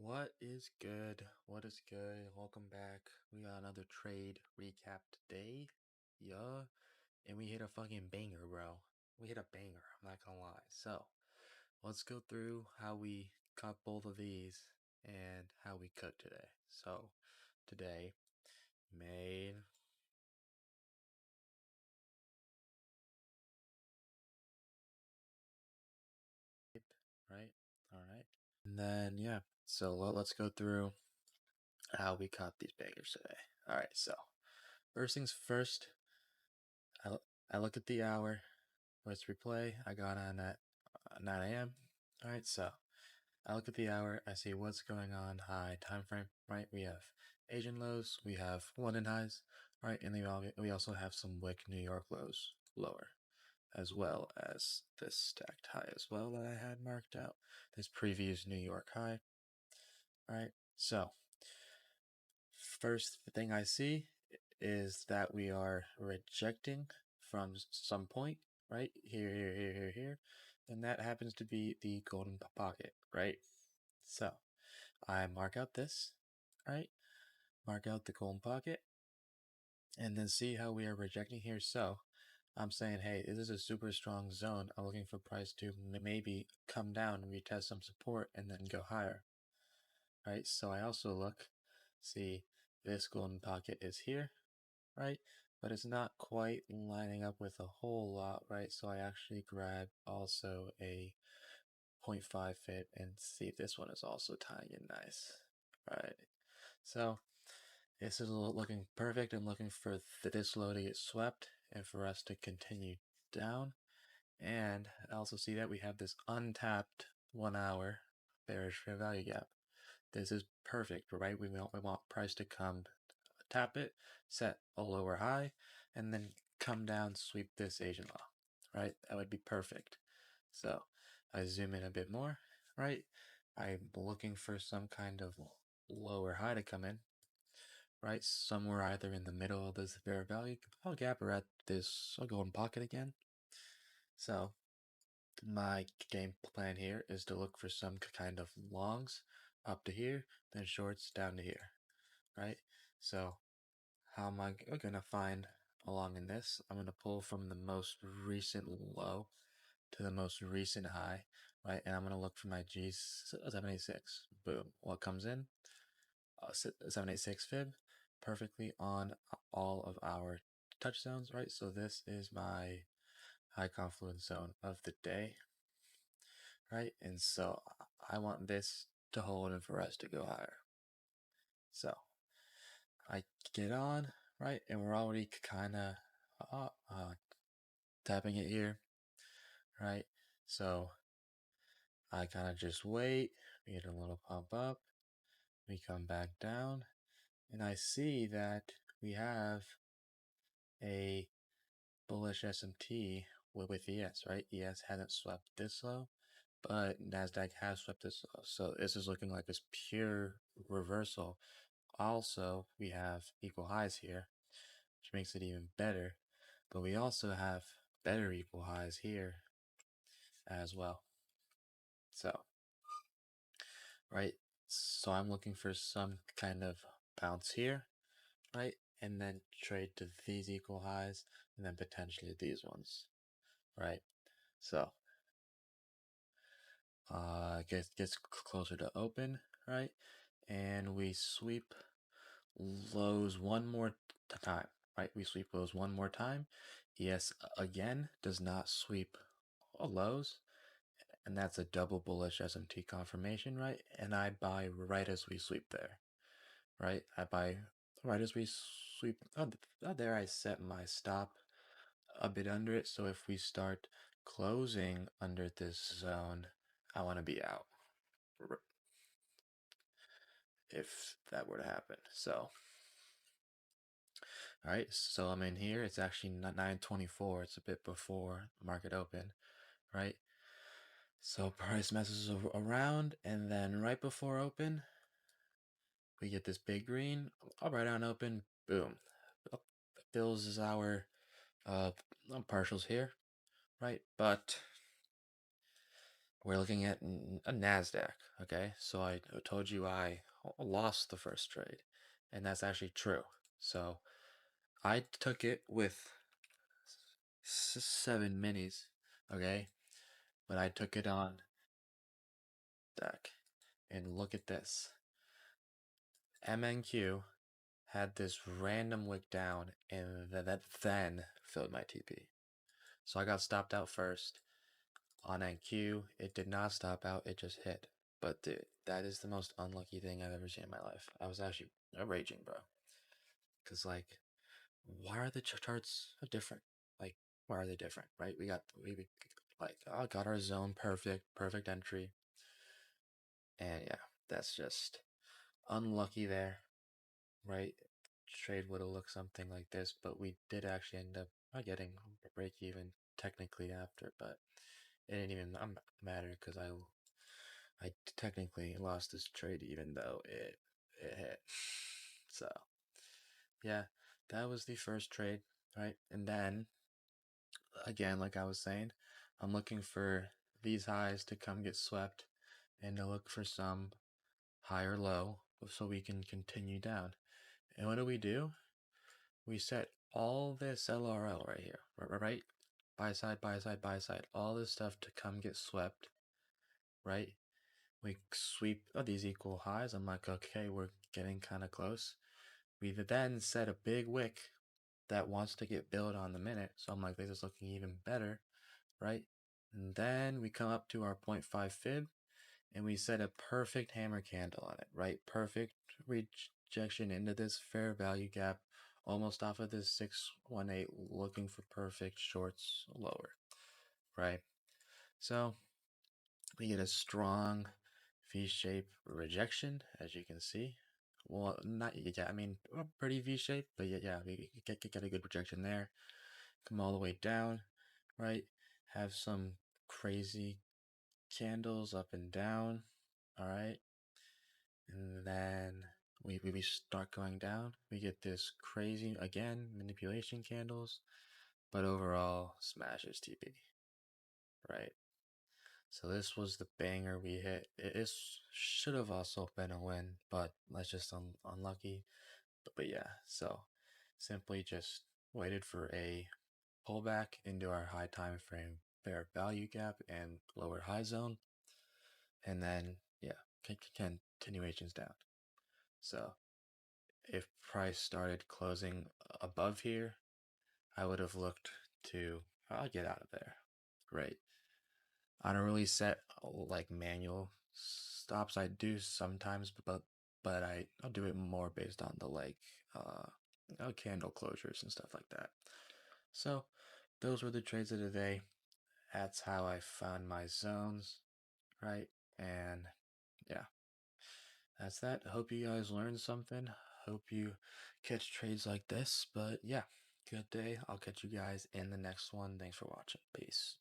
What is good? What is good? Welcome back. We got another trade recap today. Yeah. And we hit a fucking banger, bro. We hit a banger, I'm not gonna lie. So, let's go through how we got both of these and how we cooked today. So, today, made. Right? Alright. And then, yeah. So, let's go through how we caught these bangers today. Alright, so, first things first, I look at the hour. Let's replay. I got on at 9 a.m. Alright, so I look at the hour, I see what's going on high time frame, right? We have Asian lows, we have London highs, right? And we also have some wick New York lows lower, as well as this stacked high as well that I had marked out. This previous New York high, right? So, first thing I see is that we are rejecting from some point, right? Here. And that happens to be the golden pocket, right? So I mark out this, right? Mark out the golden pocket, and then see how we are rejecting here. So I'm saying, hey, this is a super strong zone. I'm looking for price to maybe come down and retest some support and then go higher, right? So I also look, see this golden pocket is here, right? But it's not quite lining up with a whole lot, right? So I actually grab also a 0.5 fit and see if this one is also tying in nice, right? So this is looking perfect. I'm looking for this low to get swept and for us to continue down. And I also see that we have this untapped 1 hour bearish fair value gap. This is perfect, right? We want price to come tap it, set a lower high, and then come down, sweep this Asian law, right? That would be perfect. So I zoom in a bit more, right? I'm looking for some kind of lower high to come in, right? Somewhere either in the middle of this fair value gap or at this golden pocket again. So my game plan here is to look for some kind of longs up to here, then shorts down to here, right? So how am I gonna find along in this? I'm gonna pull from the most recent low to the most recent high, right? And I'm gonna look for my G786. Boom. What comes in? 786 fib, perfectly on all of our touch zones, right? So this is my high confluence zone of the day, right? And so I want this to hold and for us to go higher. So I get on, right? And we're already kind of tapping it here, right? So I kind of just wait, we get a little pump up, we come back down, and I see that we have a bullish SMT with ES, right? ES hasn't swept this low, but NASDAQ has swept this low. So this is looking like this pure reversal. Also, we have equal highs here, which makes it even better. But we also have better equal highs here as well. So, right? So I'm looking for some kind of bounce here, right? And then trade to these equal highs and then potentially these ones, right? So gets closer to open, right? And we sweep lows one more time, right? We sweep lows one more time. ES again does not sweep lows, and that's a double bullish SMT confirmation, right? And I buy right as we sweep there, right? I buy right as we sweep. Oh, there I set my stop a bit under it. So if we start closing under this zone, I want to be out if that were to happen. So, all right, so I'm in here. It's actually not 9:24. It's a bit before market open, right? So price messes around, and then right before open, we get this big green. Right on open, boom, fills our partials here, right? But we're looking at a NASDAQ, okay? So I told you I lost the first trade, and that's actually true. So I took it with 7 minis, okay? But I took it on deck. And look at this. MNQ had this random wick down, and that then filled my TP. So I got stopped out first. On NQ, it did not stop out, it just hit. But dude, that is the most unlucky thing I've ever seen in my life. I was actually raging, bro. Because, like, why are the charts different? Like, why are they different, right? We like, oh, got our zone perfect entry. And yeah, that's just unlucky there, right? Trade would have looked something like this, but we did actually end up not getting a break even technically after, but it didn't even matter because I technically lost this trade even though it hit. So yeah, that was the first trade, right? And then again, like I was saying, I'm looking for these highs to come get swept and to look for some higher low so we can continue down. And what do? We set all this LRL right here, right? Buy side, buy side, buy side, all this stuff to come get swept, right? We sweep these equal highs. I'm like, okay, we're getting kind of close. We then set a big wick that wants to get built on the minute. So I'm like, this is looking even better, right? And then we come up to our 0.5 fib and we set a perfect hammer candle on it, right? Perfect rejection into this fair value gap, almost off of this 618, looking for perfect shorts lower, right? So we get a strong V-shape rejection, as you can see. Well, not yeah, I mean pretty V-shape, but yeah, we get a good projection there. Come all the way down, right? Have some crazy candles up and down, all right? And then we start going down. We get this crazy, again, manipulation candles, but overall smashes TP, right? So this was the banger we hit. It should have also been a win, but that's just unlucky. But yeah, so simply just waited for a pullback into our high time frame fair value gap and lower high zone, and then yeah, continuations down. So if price started closing above here, I would have looked to, I'll get out of there, right? I don't really set like manual stops. I do sometimes, but I'll do it more based on the candle closures and stuff like that. So those were the trades of the day. That's how I found my zones, right? And yeah, that's that. Hope you guys learned something. Hope you catch trades like this. But yeah, good day. I'll catch you guys in the next one. Thanks for watching. Peace.